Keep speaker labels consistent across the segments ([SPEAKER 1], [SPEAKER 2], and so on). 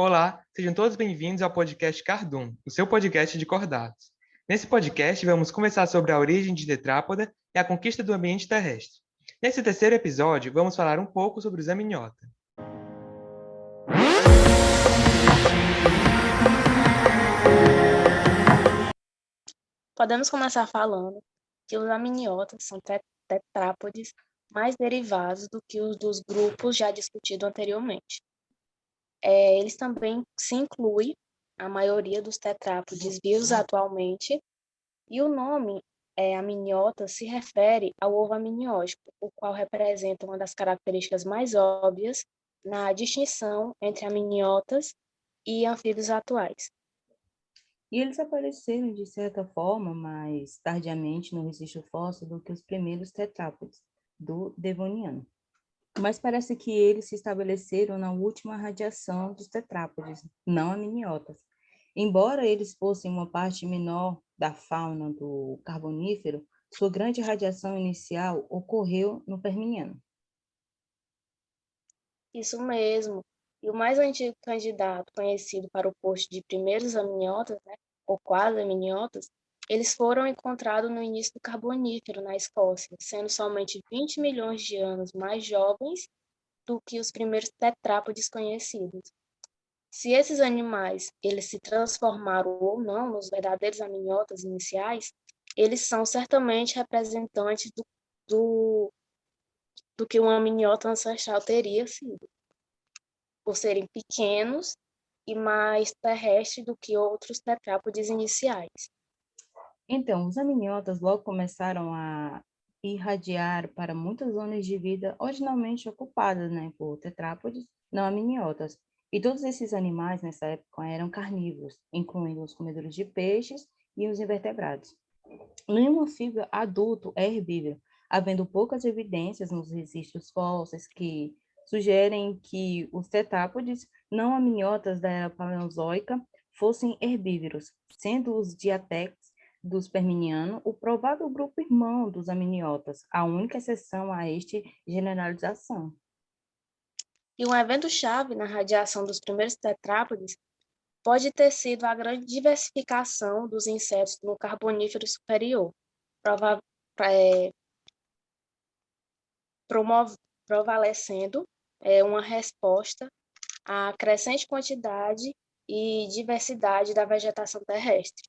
[SPEAKER 1] Olá, sejam todos bem-vindos ao podcast Cardum, o seu podcast de cordados. Nesse podcast, vamos conversar sobre a origem de tetrápoda e a conquista do ambiente terrestre. Nesse terceiro episódio, vamos falar um pouco sobre os amniota.
[SPEAKER 2] Podemos começar falando que os amniotas são tetrápodes mais derivados do que os dos grupos já discutidos anteriormente. Eles também se incluem a maioria dos tetrápodes vivos atualmente, e o nome amniota se refere ao ovo amniótico, o qual representa uma das características mais óbvias na distinção entre amniotas e anfíbios atuais.
[SPEAKER 3] E eles apareceram, de certa forma, mais tardiamente no registro fóssil do que os primeiros tetrápodes do Devoniano. Mas parece que eles se estabeleceram na última radiação dos tetrápodes, não amniotas. Embora eles fossem uma parte menor da fauna do Carbonífero, sua grande radiação inicial ocorreu no Permiano.
[SPEAKER 2] Isso mesmo. E o mais antigo candidato conhecido para o posto de primeiros amniotas, ou quase amniotas, eles foram encontrados no início do Carbonífero, na Escócia, sendo somente 20 milhões de anos mais jovens do que os primeiros tetrápodes conhecidos. Se esses animais eles se transformaram ou não nos verdadeiros amniotas iniciais, eles são certamente representantes do que um amniota ancestral teria sido, por serem pequenos e mais terrestres do que outros tetrápodes iniciais.
[SPEAKER 3] Então, os amniotas logo começaram a irradiar para muitas zonas de vida originalmente ocupadas, por tetrápodes não amniotas. E todos esses animais nessa época eram carnívoros, incluindo os comedores de peixes e os invertebrados. Nenhum anfíbio adulto é herbívoro, havendo poucas evidências nos registros fósseis que sugerem que os tetrápodes não amniotas da era paleozoica fossem herbívoros, sendo os diatecs dos Perminiano o provável grupo irmão dos amniotas, a única exceção a esta generalização.
[SPEAKER 2] E um evento-chave na radiação dos primeiros tetrápodes pode ter sido a grande diversificação dos insetos no Carbonífero superior, provalecendo uma resposta à crescente quantidade e diversidade da vegetação terrestre.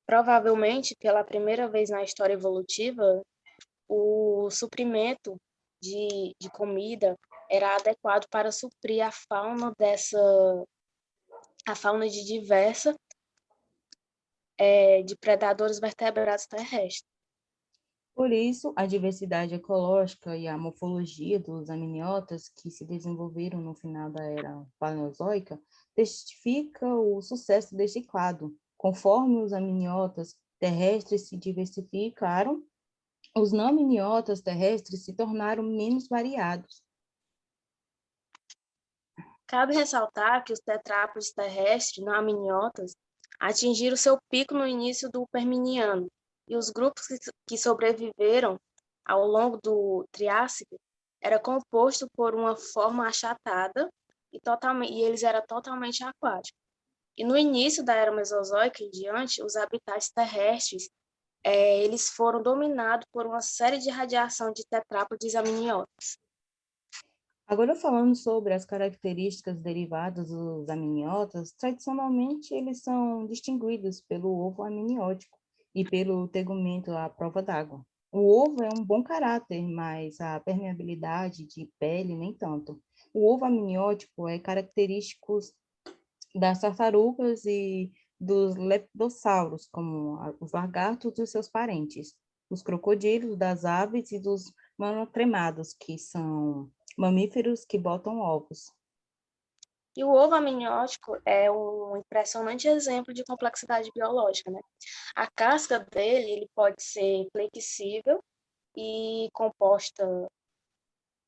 [SPEAKER 2] Provavelmente, pela primeira vez na história evolutiva, o suprimento de comida era adequado para suprir a fauna de diversa de predadores vertebrados terrestres.
[SPEAKER 3] Por isso, a diversidade ecológica e a morfologia dos amniotas que se desenvolveram no final da era paleozoica testifica o sucesso deste clado. Conforme os amniotas terrestres se diversificaram, os não amniotas terrestres se tornaram menos variados.
[SPEAKER 2] Cabe ressaltar que os tetrápodes terrestres não amniotas atingiram seu pico no início do Perminiano, e os grupos que sobreviveram ao longo do Triássico era composto por uma forma achatada e eles eram totalmente aquáticos. E no início da era Mesozoica em diante, os habitats terrestres eles foram dominados por uma série de radiação de tetrápodes amniotas.
[SPEAKER 3] Agora, falando sobre as características derivadas dos amniotas, tradicionalmente eles são distinguidos pelo ovo amniótico e pelo tegumento à prova d'água. O ovo é um bom caráter, mas a permeabilidade de pele nem tanto. O ovo amniótico é característico das tartarugas e dos leptossauros, como os lagartos e seus parentes, os crocodilos, das aves e dos monotremados, que são mamíferos que botam ovos.
[SPEAKER 2] E o ovo amniótico é um impressionante exemplo de complexidade biológica, né? A casca dele ele pode ser flexível e composta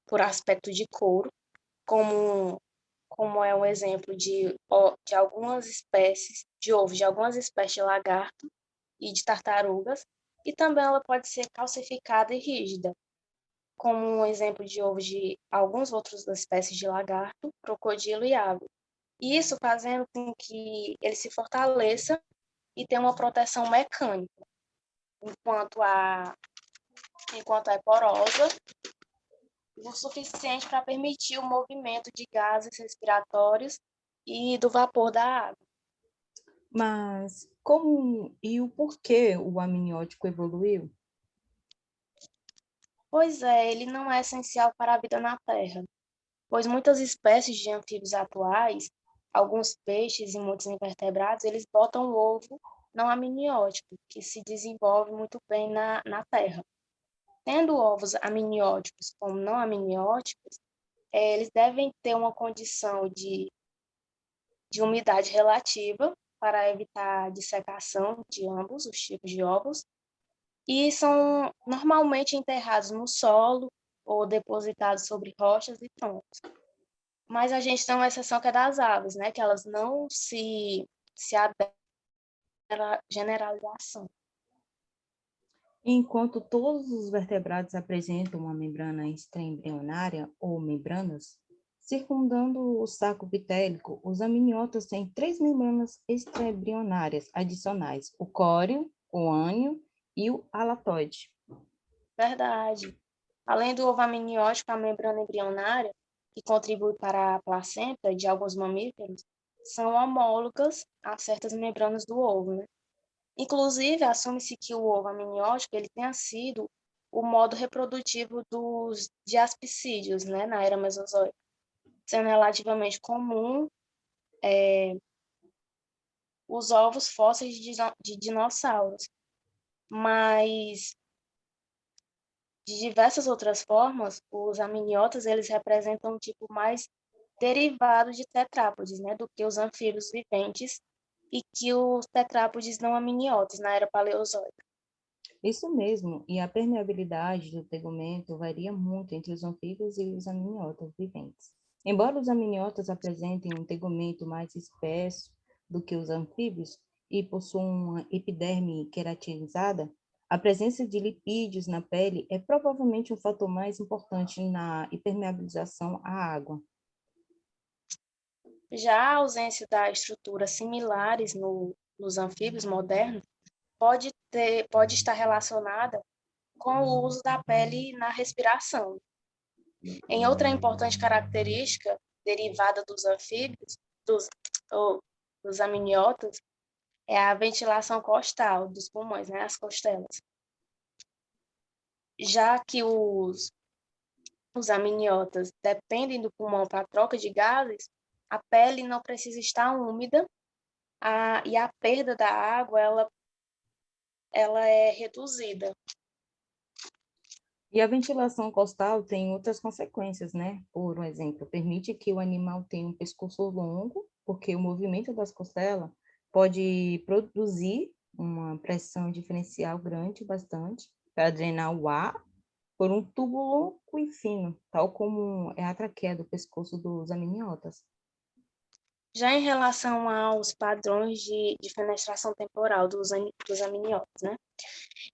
[SPEAKER 2] por aspecto de couro, como é um exemplo de algumas espécies de ovos, de algumas espécies de lagarto e de tartarugas, e também ela pode ser calcificada e rígida, como um exemplo de ovos de alguns outros espécies de lagarto, crocodilo e ave. Isso fazendo com que ele se fortaleça e tenha uma proteção mecânica, enquanto a, enquanto é porosa, o suficiente para permitir o movimento de gases respiratórios e do vapor da água.
[SPEAKER 3] Mas como e o porquê o amniótico evoluiu?
[SPEAKER 2] Pois é, ele não é essencial para a vida na Terra, pois muitas espécies de anfíbios atuais, alguns peixes e muitos invertebrados, eles botam ovo não amniótico, que se desenvolve muito bem na Terra. Tendo ovos amnióticos como não amnióticos, eles devem ter uma condição de umidade relativa para evitar dissecação de ambos os tipos de ovos e são normalmente enterrados no solo ou depositados sobre rochas e troncos. Mas a gente tem uma exceção que é das aves, né? Que elas não se adequam à generalização.
[SPEAKER 3] Enquanto todos os vertebrados apresentam uma membrana extraembrionária ou membranas, circundando o saco vitélico, os amniotas têm três membranas extraembrionárias adicionais: o córeo, o ânio e o halatoide.
[SPEAKER 2] Verdade. Além do ovo amniótico, a membrana embrionária, que contribui para a placenta de alguns mamíferos, são homólogas a certas membranas do ovo, né? Inclusive, assume-se que o ovo amniótico ele tenha sido o modo reprodutivo dos diaspicídeos, né, na era mesozoica, sendo relativamente comum os ovos fósseis de dinossauros, mas de diversas outras formas, os amniotas eles representam um tipo mais derivado de tetrápodes, né, do que os anfíbios viventes e que os tetrápodes não amniotas na era paleozoica.
[SPEAKER 3] Isso mesmo, e a permeabilidade do tegumento varia muito entre os anfíbios e os amniotas viventes. Embora os amniotas apresentem um tegumento mais espesso do que os anfíbios e possuam uma epiderme queratinizada, a presença de lipídios na pele é provavelmente um fator mais importante na impermeabilização à água.
[SPEAKER 2] Já a ausência da estrutura similares nos anfíbios modernos pode estar relacionada com o uso da pele na respiração. Em outra importante característica derivada dos anfíbios, ou dos amniotas, é a ventilação costal dos pulmões, né, as costelas. Já que os amniotas dependem do pulmão para a troca de gases, a pele não precisa estar úmida e a perda da água ela é reduzida.
[SPEAKER 3] E a ventilação costal tem outras consequências, né? Por exemplo, permite que o animal tenha um pescoço longo, porque o movimento das costelas pode produzir uma pressão diferencial grande, bastante, para drenar o ar por um tubo longo e fino, tal como é a traqueia do pescoço dos amniotas.
[SPEAKER 2] Já em relação aos padrões de fenestração temporal dos amniotas, né?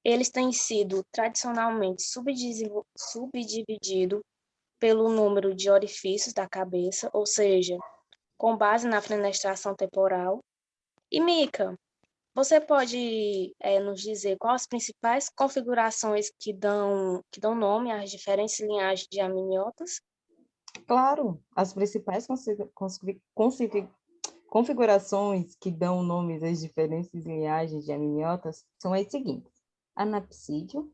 [SPEAKER 2] Eles têm sido tradicionalmente subdivididos pelo número de orifícios da cabeça, ou seja, com base na fenestração temporal. E Mica, você pode nos dizer quais as principais configurações que dão nome às diferentes linhagens de amniotas?
[SPEAKER 3] Claro, as principais configurações que dão nomes às diferentes linhagens de amniotas são as seguintes: anapsídeo,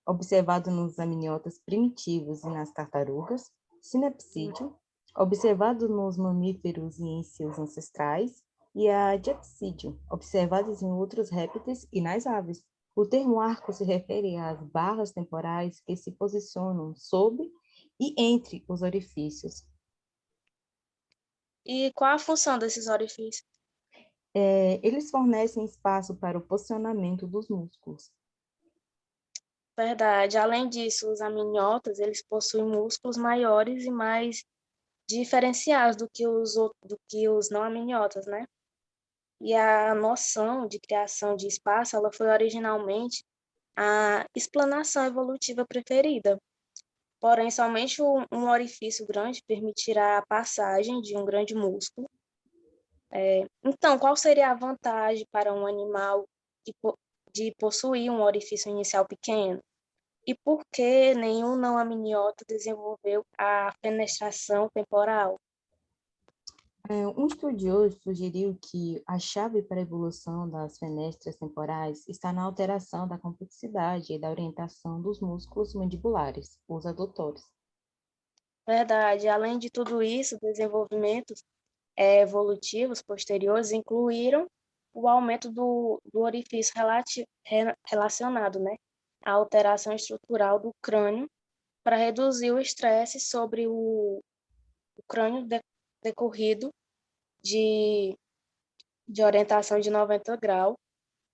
[SPEAKER 3] observado nos amniotas primitivos e nas tartarugas; sinapsídeo, observado nos mamíferos e em seus ancestrais; e a diapsídeo, observados em outros répteis e nas aves. O termo arco se refere às barras temporais que se posicionam sob e entre os orifícios.
[SPEAKER 2] E qual a função desses orifícios?
[SPEAKER 3] Eles fornecem espaço para o posicionamento dos músculos.
[SPEAKER 2] Verdade. Além disso, os amniotas, eles possuem músculos maiores e mais diferenciados do que os não amniotas, né? E a noção de criação de espaço, ela foi originalmente a explanação evolutiva preferida. Porém, somente um orifício grande permitirá a passagem de um grande músculo Então, qual seria a vantagem para um animal de possuir um orifício inicial pequeno? E por que nenhum não-amniota desenvolveu a fenestração temporal?
[SPEAKER 3] Um estudioso sugeriu que a chave para a evolução das fenestras temporais está na alteração da complexidade e da orientação dos músculos mandibulares, os adutores.
[SPEAKER 2] Verdade. Além de tudo isso, desenvolvimentos evolutivos posteriores incluíram o aumento do orifício relacionado, né, à alteração estrutural do crânio para reduzir o estresse sobre o crânio decorrido de orientação de 90 graus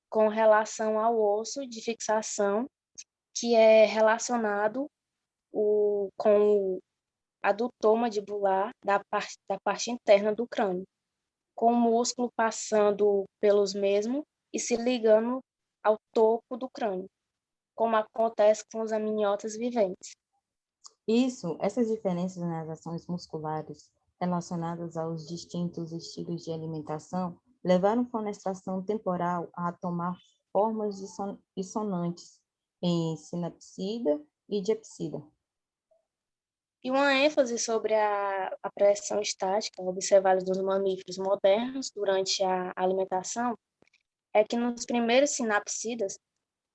[SPEAKER 2] com relação ao osso de fixação, que é relacionado com o adutor mandibular da parte interna do crânio, com o músculo passando pelos mesmos e se ligando ao topo do crânio, como acontece com os amniotas viventes.
[SPEAKER 3] Essas diferenças nas ações musculares relacionadas aos distintos estilos de alimentação levaram a fenestração temporal a tomar formas dissonantes em sinapsida e diapsida.
[SPEAKER 2] E uma ênfase sobre a pressão estática observada nos mamíferos modernos durante a alimentação é que nos primeiros sinapsidas,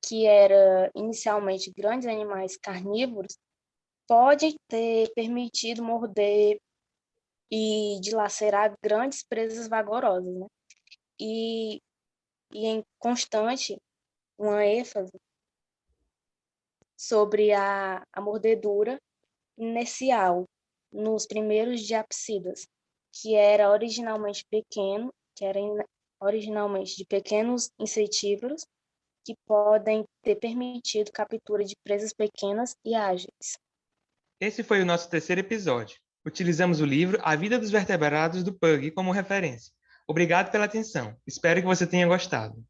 [SPEAKER 2] que eram inicialmente grandes animais carnívoros, pode ter permitido morder e dilacerar grandes presas vigorosas, né? E em constante uma ênfase sobre a mordedura inicial nos primeiros diapsidas, que era originalmente originalmente de pequenos insetívoros que podem ter permitido captura de presas pequenas e ágeis.
[SPEAKER 1] Esse foi o nosso terceiro episódio. Utilizamos o livro A Vida dos Vertebrados do Pug como referência. Obrigado pela atenção. Espero que você tenha gostado.